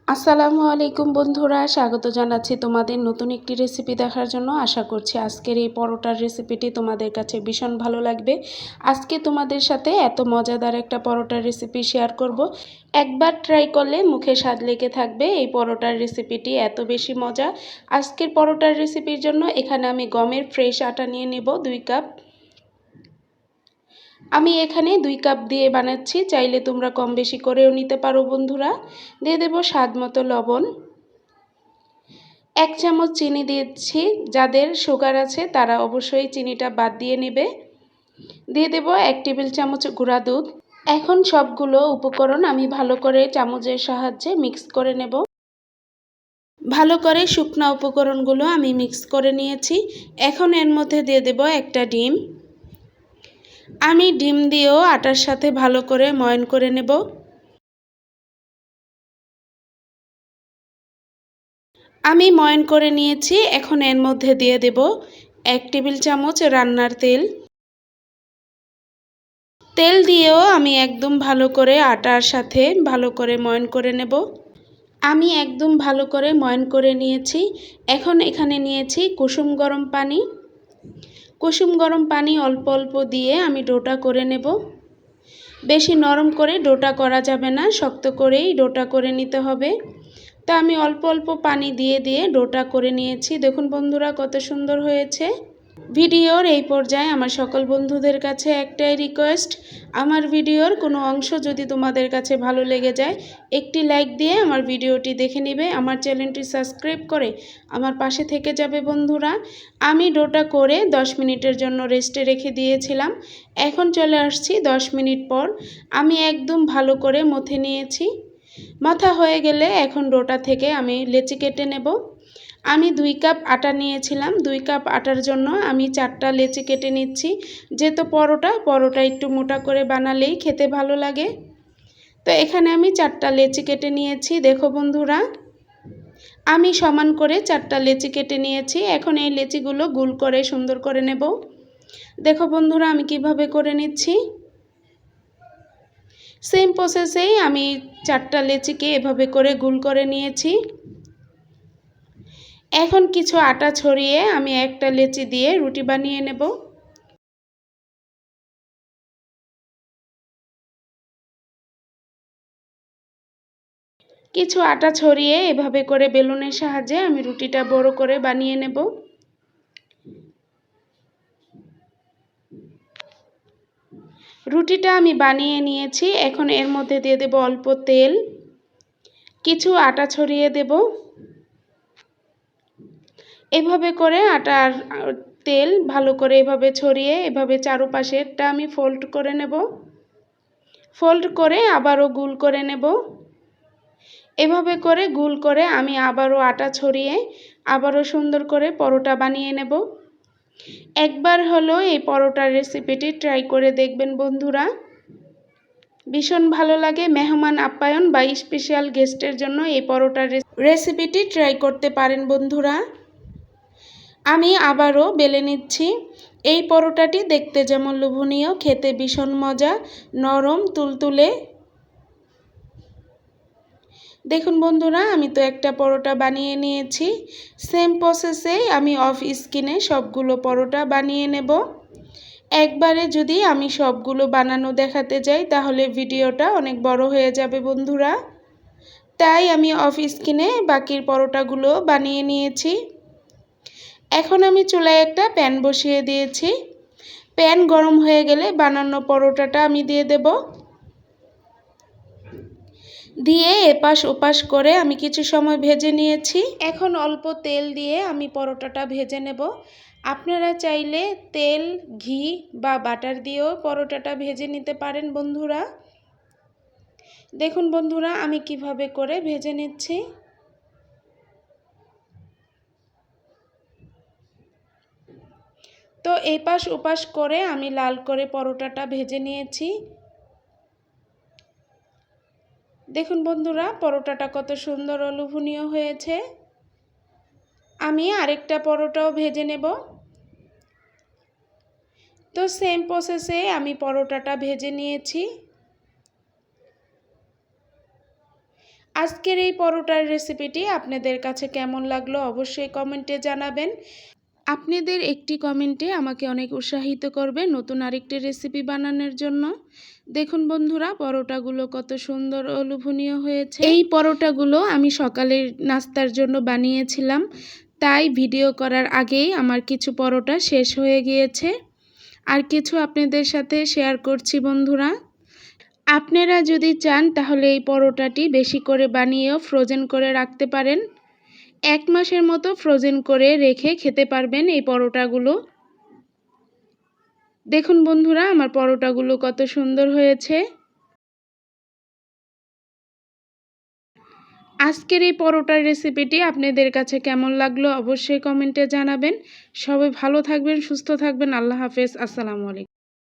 আসসালামু আলাইকুম বন্ধুরা, স্বাগত জানাচ্ছি তোমাদের নতুন একটি রেসিপি দেখার জন্য। আশা করছি আজকের এই পরোটার রেসিপিটি তোমাদের কাছে ভীষণ ভালো লাগবে। আজকে তোমাদের সাথে এত মজাদার একটা পরোটার রেসিপি শেয়ার করব। একবার ট্রাই করলে মুখে স্বাদ লেগে থাকবে। এই পরোটার রেসিপিটি এত বেশি মজা। আজকের পরোটার রেসিপির জন্য এখানে আমি গমের ফ্রেশ আটা নিয়ে নেব 2 কাপ। আমি এখানে 2 কাপ দিয়ে বানাচ্ছি, চাইলে তোমরা কম বেশি করেও নিতে পারো বন্ধুরা। দিয়ে দেব স্বাদ মতো লবণ, 1 চামচ চিনি দিচ্ছি। যাদের সুগার আছে তারা অবশ্যই চিনিটা বাদ দিয়ে নেবে। দিয়ে দেব 1 টেবিল চামচ গুঁড়া দুধ। এখন সবগুলো উপকরণ আমি ভালো করে চামচের সাহায্যে মিক্স করে নেব। ভালো করে শুকনা উপকরণগুলো আমি মিক্স করে নিয়েছি। এখন এর মধ্যে দিয়ে দেব একটা ডিম। আমি ডিম দিয়েও আটার সাথে ভালো করে ময়ন করে নেব। আমি ময়ন করে নিয়েছি। এখন এর মধ্যে দিয়ে দেব 1 টেবিল চামচ রান্নার তেল। তেল দিয়েও আমি একদম ভালো করে আটার সাথে ভালো করে ময়ন করে নেব। আমি একদম ভালো করে ময়ন করে নিয়েছি। এখন এখানে নিয়েছি কুসুম গরম পানি। কুসুম গরম পানি অল্প অল্প দিয়ে আমি ডোটা করে নেব। বেশি নরম করে ডোটা করা যাবে না, শক্ত করেই ডোটা করে নিতে হবে। তো আমি অল্প অল্প পানি দিয়ে দিয়ে ডোটা করে নিয়েছি। দেখুন বন্ধুরা কত সুন্দর হয়েছে। ভিডিওর এই পর্যায়ে আমার সকল বন্ধুদের কাছে একটাই রিকোয়েস্ট, আমার ভিডিওর কোনো অংশ যদি তোমাদের কাছে ভালো লেগে যায় একটি লাইক দিয়ে আমার ভিডিওটি দেখে নেবে, আমার চ্যানেলটি সাবস্ক্রাইব করে আমার পাশে থেকে যাবে বন্ধুরা। আমি ডোটা করে 10 মিনিটের জন্য রেস্টে রেখে দিয়েছিলাম। এখন চলে আসছি 10 মিনিট পর। আমি একদম ভালো করে মথে নিয়েছি। মাথা হয়ে গেলে এখন ডোটা থেকে আমি লেচি কেটে নেব। আমি 2 কাপ আটা নিয়েছিলাম। 2 কাপ আটার জন্য আমি 4টা লেচি কেটে নিচ্ছি। যেহেতু পরোটা একটু মোটা করে বানালেই খেতে ভালো লাগে। তো এখানে আমি 4টা লেচি কেটে নিয়েছি। দেখো বন্ধুরা, আমি সমান করে 4টা লেচি কেটে নিয়েছি। এখন এই লেচিগুলো গোল করে সুন্দর করে নেব। দেখো বন্ধুরা আমি কিভাবে করে নিচ্ছি। সেম প্রসেসেই আমি 4টা লেচিকে এভাবে করে গোল করে নিয়েছি। এখন কিছু আটা ছড়িয়ে আমি একটা লেচি দিয়ে রুটি বানিয়ে নেব। কিছু আটা ছড়িয়ে এভাবে করে বেলুনের সাহায্যে আমি রুটিটা বড় করে বানিয়ে নেব। রুটিটা আমি বানিয়ে নিয়েছি। এখন এর মধ্যে দিয়ে দেব অল্প তেল, কিছু আটা ছড়িয়ে দেব। এভাবে করে আটার তেল ভালো করে এভাবে ছড়িয়ে এভাবে চারপাশেরটা আমি ফোল্ড করে নেব। ফোল্ড করে আবারও গোল করে নেব। এভাবে করে গোল করে আমি আবারও আটা ছড়িয়ে আবারও সুন্দর করে পরোটা বানিয়ে নেব। একবার হলো এই পরোটার রেসিপিটি ট্রাই করে দেখবেন বন্ধুরা, ভীষণ ভালো লাগে। মেহমান আপ্যায়ন বা স্পেশাল গেস্টের জন্য এই পরোটার রেসিপিটি ট্রাই করতে পারেন বন্ধুরা। আমি আবারও বেলে নিচ্ছি। এই পরোটাটি দেখতে যেমন লোভনীয়, খেতে ভীষণ মজা, নরম তুলতুলে। দেখুন বন্ধুরা আমি তো একটা পরোটা বানিয়ে নিয়েছি। সেম প্রসেসে আমি অফ স্ক্রিনে সবগুলো পরোটা বানিয়ে নেব। একবারে যদি আমি সবগুলো বানানো দেখাতে যাই তাহলে ভিডিওটা অনেক বড় হয়ে যাবে বন্ধুরা। তাই আমি অফ স্ক্রিনে বাকির পরোটাগুলো বানিয়ে নিয়েছি। এখন আমি চুলায় একটা প্যান বসিয়ে দিয়েছি। প্যান গরম হয়ে গেলে বানানো পরোটাটা আমি দিয়ে দেব। দিয়ে এপাশ ওপাশ করে আমি কিছু সময় ভেজে নিয়েছি। এখন অল্প তেল দিয়ে আমি পরোটাটা ভেজে নেব। আপনারা চাইলে তেল, ঘি বা বাটার দিয়েও পরোটাটা ভেজে নিতে পারেন বন্ধুরা। দেখুন বন্ধুরা আমি কিভাবে করে ভেজে নিচ্ছি। তো এপাশ ওপাশ করে আমি লাল করে পরোটাটা ভেজে নিয়েছি। দেখুন বন্ধুরা পরোটাটা কত সুন্দর ও লোভনীয় হয়েছে। আমি আরেকটা পরোটাও ভেজে নেব। তো সেম প্রসেসে আমি পরোটাটা ভেজে নিয়েছি। আজকের এই পরোটার রেসিপিটি আপনাদের কাছে কেমন লাগলো অবশ্যই কমেন্টে জানাবেন। আপনাদের একটি কমেন্টে আমাকে অনেক উৎসাহিত করবে নতুন আরেকটি রেসিপি বানানোর জন্য। দেখুন বন্ধুরা, পরোটাগুলো কত সুন্দর ও লোভনীয় হয়েছে। এই পরোটাগুলো আমি সকালের নাস্তার জন্য বানিয়েছিলাম, তাই ভিডিও করার আগেই আমার কিছু পরোটা শেষ হয়ে গিয়েছে। আর কিছু আপনাদের সাথে শেয়ার করছি বন্ধুরা। আপনারা যদি চান তাহলে এই পরোটাটি বেশি করে বানিয়েও ফ্রোজেন করে রাখতে পারেন। 1 মাসের মতো ফ্রোজেন করে রেখে খেতে পারবেন এই পরোটাগুলো। দেখুন বন্ধুরা, আমার পরোটাগুলো কত সুন্দর হয়েছে। আজকের এই পরোটার রেসিপিটি আপনাদের কাছে কেমন লাগলো অবশ্যই কমেন্টে জানাবেন। সবাই ভালো থাকবেন, সুস্থ থাকবেন। আল্লাহ হাফেজ। আসসালামু আলাইকুম।